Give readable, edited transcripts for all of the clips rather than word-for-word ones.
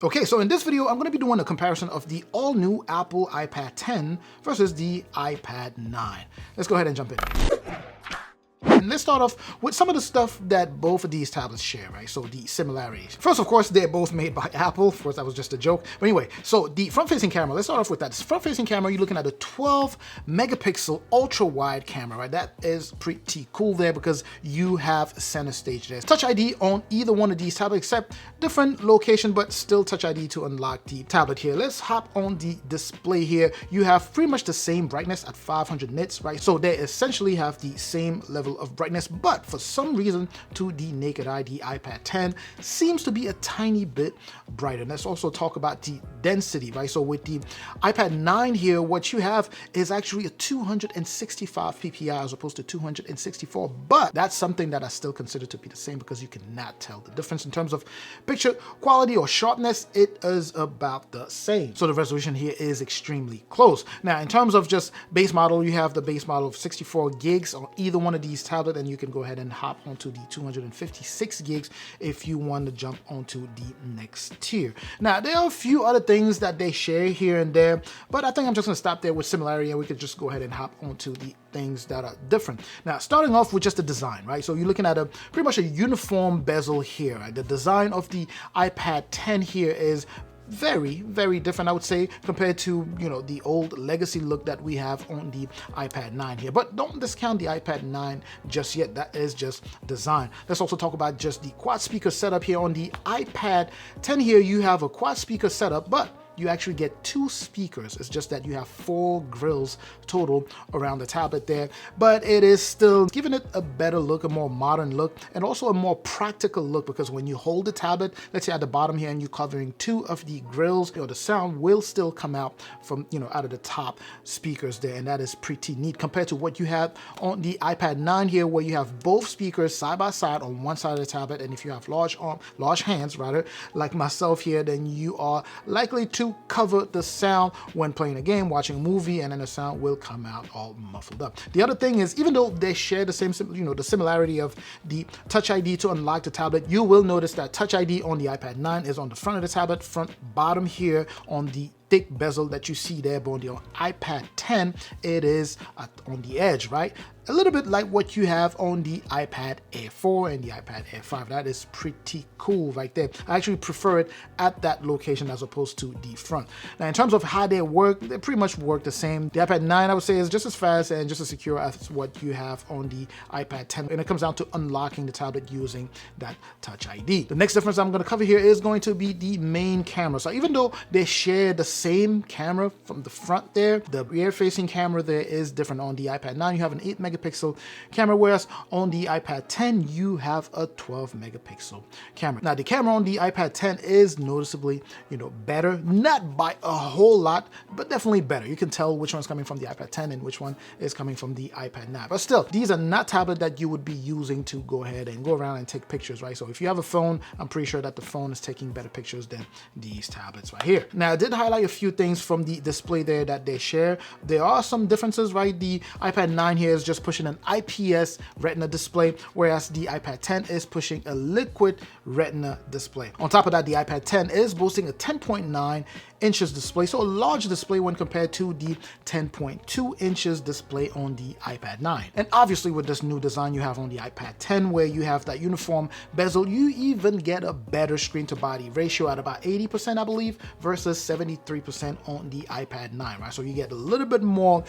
Okay, so in this video, I'm going to be doing a comparison of the all-new Apple iPad 10 versus the iPad 9. Let's go ahead and jump in. And let's start off with some of the stuff that both of these tablets share, right? So the similarities. First, of course, they're both made by Apple. Of course, that was just a joke. But anyway, so the front-facing camera, let's start off with that. This front-facing camera, you're looking at a 12 megapixel ultra-wide camera, right? That is pretty cool there because you have center stage there. Touch ID on either one of these tablets, except different location, but still Touch ID to unlock the tablet here. Let's hop on the display here. You have pretty much the same brightness at 500 nits, right? So they essentially have the same level of brightness, but for some reason, to the naked eye, the iPad 10 seems to be a tiny bit brighter. And let's also talk about the density, right? So with the iPad 9 here, what you have is actually a 265 ppi as opposed to 264, but that's something that I still consider to be the same because you cannot tell the difference in terms of picture quality or sharpness. It is about the same. So the resolution here is extremely close. Now, in terms of just base model, you have the base model of 64 gigs on either one of these tablets, and you can go ahead and hop onto the 256 gigs if you want to jump onto the next tier. Now, there are a few other things that they share here and there, but I think I'm just going to stop there with similarity, and we could just go ahead and hop onto the things that are different. Now, starting off with just the design, right? So you're looking at a pretty much a uniform bezel here, right? The design of the iPad 10 here is very, very different, I would say, compared to, the old legacy look that we have on the iPad 9 here. But don't discount the iPad 9 just yet. That is just design. Let's also talk about just the quad speaker setup here. On the iPad 10 here, you have a quad speaker setup, but you actually get 2 speakers. It's just that you have 4 grills total around the tablet there, but it is still giving it a better look, a more modern look, and also a more practical look, because when you hold the tablet, let's say at the bottom here, and you're covering 2 of the grills, the sound will still come out from, out of the top speakers there, and that is pretty neat compared to what you have on the iPad 9 here, where you have both speakers side by side on one side of the tablet, and if you have large hands rather, like myself here, then you are likely to cover the sound when playing a game, watching a movie, and then the sound will come out all muffled up. The other thing is, even though they share the same, the similarity of the Touch ID to unlock the tablet, you will notice that Touch ID on the iPad 9 is on the front of the tablet, front bottom here on the thick bezel that you see there, but on the iPad 10, it is on the edge, right? A little bit like what you have on the iPad Air 4 and the iPad Air 5. That is pretty cool right there. I actually prefer it at that location as opposed to the front. Now, in terms of how they work, they pretty much work the same. The iPad 9, I would say, is just as fast and just as secure as what you have on the iPad 10. And it comes down to unlocking the tablet using that Touch ID. The next difference I'm going to cover here is going to be the main camera. So even though they share the same camera from the front there, the rear-facing camera there is different. On the iPad 9, you have an 8 megapixel camera, whereas on the iPad 10 you have a 12 megapixel camera. Now the camera on the iPad 10 is noticeably better, not by a whole lot, but definitely better. You can tell which one's coming from the iPad 10 and which one is coming from the iPad 9. But still, these are not tablets that you would be using to go ahead and go around and take pictures, right? So if you have a phone, I'm pretty sure that the phone is taking better pictures than these tablets right here. Now I did highlight a few things from the display there that they share. There are some differences, right? The iPad 9 here is just pushing an IPS Retina display, whereas the iPad 10 is pushing a liquid Retina display. On top of that, the iPad 10 is boasting a 10.9 inches display, so a large display when compared to the 10.2 inches display on the iPad 9. And obviously with this new design you have on the iPad 10, where you have that uniform bezel, you even get a better screen to body ratio at about 80%, I believe, versus 73% on the iPad 9, right? So you get a little bit more,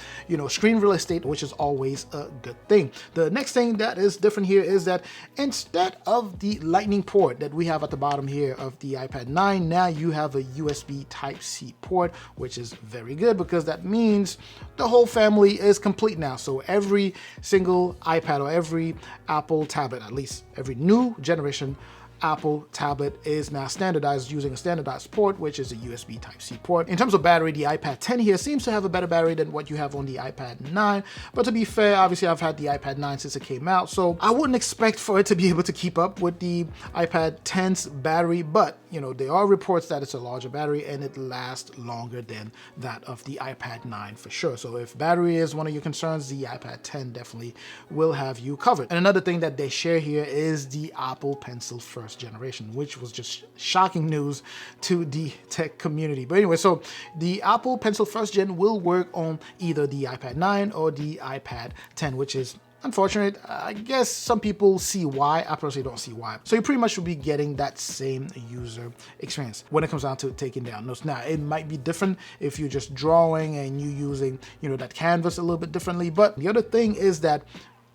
screen real estate, which is always a good thing. The next thing that is different here is that instead of the lightning port that we have at the bottom here of the iPad 9, now you have a USB Type-C port, which is very good because that means the whole family is complete now. So every single iPad or every Apple tablet, at least every new generation Apple tablet, is now standardized using a standardized port, which is a USB Type-C port. In terms of battery, the iPad 10 here seems to have a better battery than what you have on the iPad 9. But to be fair, obviously I've had the iPad 9 since it came out, so I wouldn't expect for it to be able to keep up with the iPad 10's battery, but there are reports that it's a larger battery and it lasts longer than that of the iPad 9 for sure. So if battery is one of your concerns, the iPad 10 definitely will have you covered. And another thing that they share here is the Apple Pencil first first generation, which was just shocking news to the tech community. But anyway, so the Apple Pencil first gen will work on either the iPad 9 or the iPad 10, which is unfortunate. I guess some people see why. I personally don't see why. So you pretty much will be getting that same user experience when it comes down to taking down notes. Now, it might be different if you're just drawing and you using, that canvas a little bit differently. But the other thing is that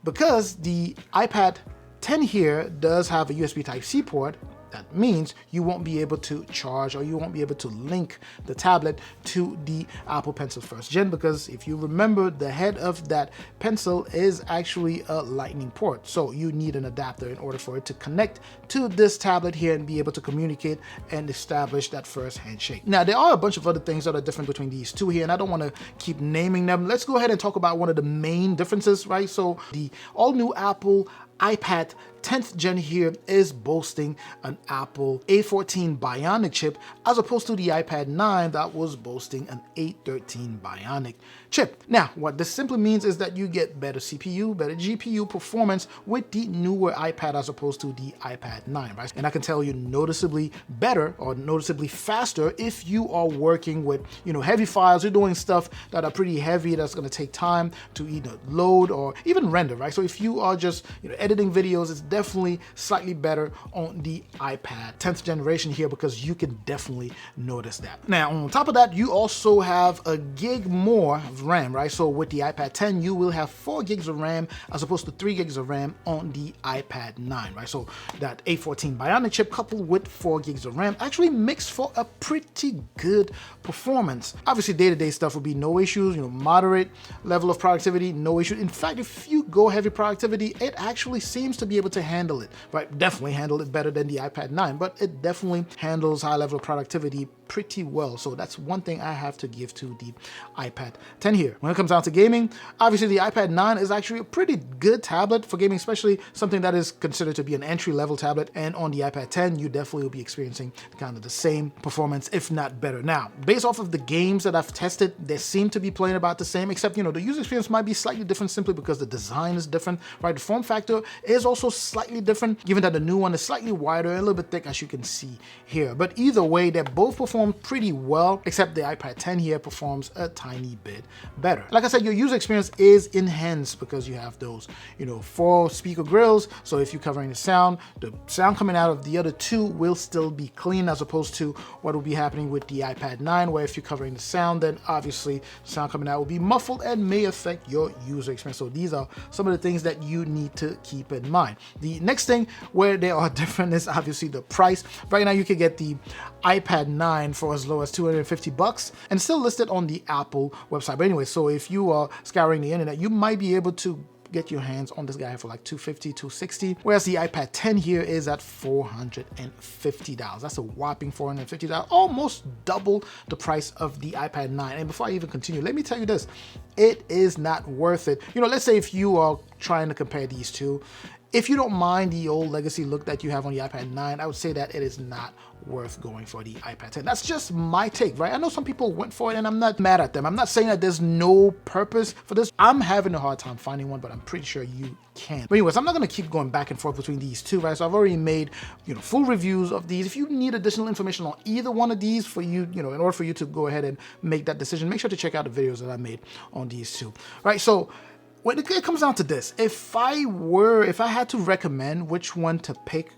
because the iPad 10 here does have a USB Type-C port, that means you won't be able to charge, or you won't be able to link the tablet to the Apple Pencil first gen, because if you remember, the head of that pencil is actually a Lightning port. So you need an adapter in order for it to connect to this tablet here and be able to communicate and establish that first handshake. Now, there are a bunch of other things that are different between these two here, and I don't want to keep naming them. Let's go ahead and talk about one of the main differences, right? So the all new Apple iPad 10th gen here is boasting an Apple A14 Bionic chip, as opposed to the iPad 9 that was boasting an A13 Bionic chip. Now, what this simply means is that you get better CPU, better GPU performance with the newer iPad as opposed to the iPad 9, right? And I can tell you noticeably better or noticeably faster if you are working with, heavy files, you're doing stuff that are pretty heavy, that's going to take time to either load or even render, right? So if you are just, editing videos, it's definitely slightly better on the iPad 10th generation here, because you can definitely notice that. Now, on top of that, you also have a gig more of RAM, right? So with the iPad 10, you will have 4 gigs of RAM as opposed to 3 gigs of RAM on the iPad 9, right? So that A14 Bionic chip coupled with 4 gigs of RAM actually makes for a pretty good performance. Obviously, day-to-day stuff will be no issues, moderate level of productivity, no issue. In fact, if you go heavy productivity, it actually seems to be able to handle it, right? Definitely handle it better than the iPad 9, but it definitely handles high level of productivity pretty well. So that's one thing I have to give to the iPad 10 here. When it comes down to gaming, obviously the iPad 9 is actually a pretty good tablet for gaming, especially something that is considered to be an entry-level tablet. And on the iPad 10, you definitely will be experiencing kind of the same performance, if not better. Now, based off of the games that I've tested, they seem to be playing about the same, except, the user experience might be slightly different simply because the design is different, right? The form factor is also slightly different, given that the new one is slightly wider and a little bit thick, as you can see here. But either way, they both perform pretty well, except the iPad 10 here performs a tiny bit better. Like I said, your user experience is enhanced because you have those, 4 speaker grills. So if you're covering the sound coming out of the other 2 will still be clean, as opposed to what will be happening with the iPad 9, where if you're covering the sound, then obviously sound coming out will be muffled and may affect your user experience. So these are some of the things that you need to keep in mind. The next thing where they are different is obviously the price. Right now you can get the iPad 9 for as low as $250 and still listed on the Apple website. But anyway, so if you are scouring the internet, you might be able to get your hands on this guy for like $250, $260, whereas the iPad 10 here is at $450. That's a whopping $450, almost double the price of the iPad 9. And before I even continue, let me tell you this, it is not worth it. Let's say if you are trying to compare these two, if you don't mind the old legacy look that you have on the iPad 9, I would say that it is not worth going for the iPad 10. That's just my take, right? I know some people went for it and I'm not mad at them. I'm not saying that there's no purpose for this. I'm having a hard time finding one, but I'm pretty sure you can. But anyways, I'm not going to keep going back and forth between these two, right? So I've already made, full reviews of these. If you need additional information on either one of these for you, in order for you to go ahead and make that decision, make sure to check out the videos that I made on these two, right? So when it comes down to this, if I had to recommend which one to pick,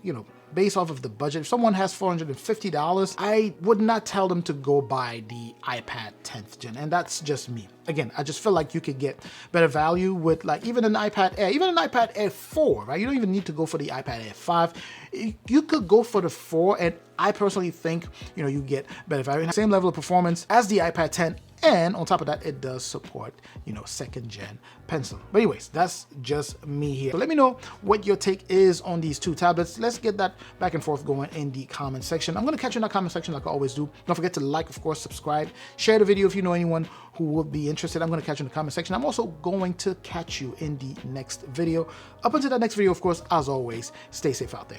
based off of the budget, if someone has $450, I would not tell them to go buy the iPad 10th gen, and that's just me. Again, I just feel like you could get better value with like even an iPad Air, even an iPad Air 4, right? You don't even need to go for the iPad Air 5. You could go for the 4, and I personally think, you get better value. Same level of performance as the iPad 10, and on top of that, it does support, second gen pencil. But anyways, that's just me here. So let me know what your take is on these two tablets. Let's get that back and forth going in the comment section. I'm gonna catch you in the comment section like I always do. Don't forget to like, of course, subscribe, share the video if you know anyone who will be interested. I'm gonna catch you in the comment section. I'm also going to catch you in the next video. Up until that next video, of course, as always, stay safe out there.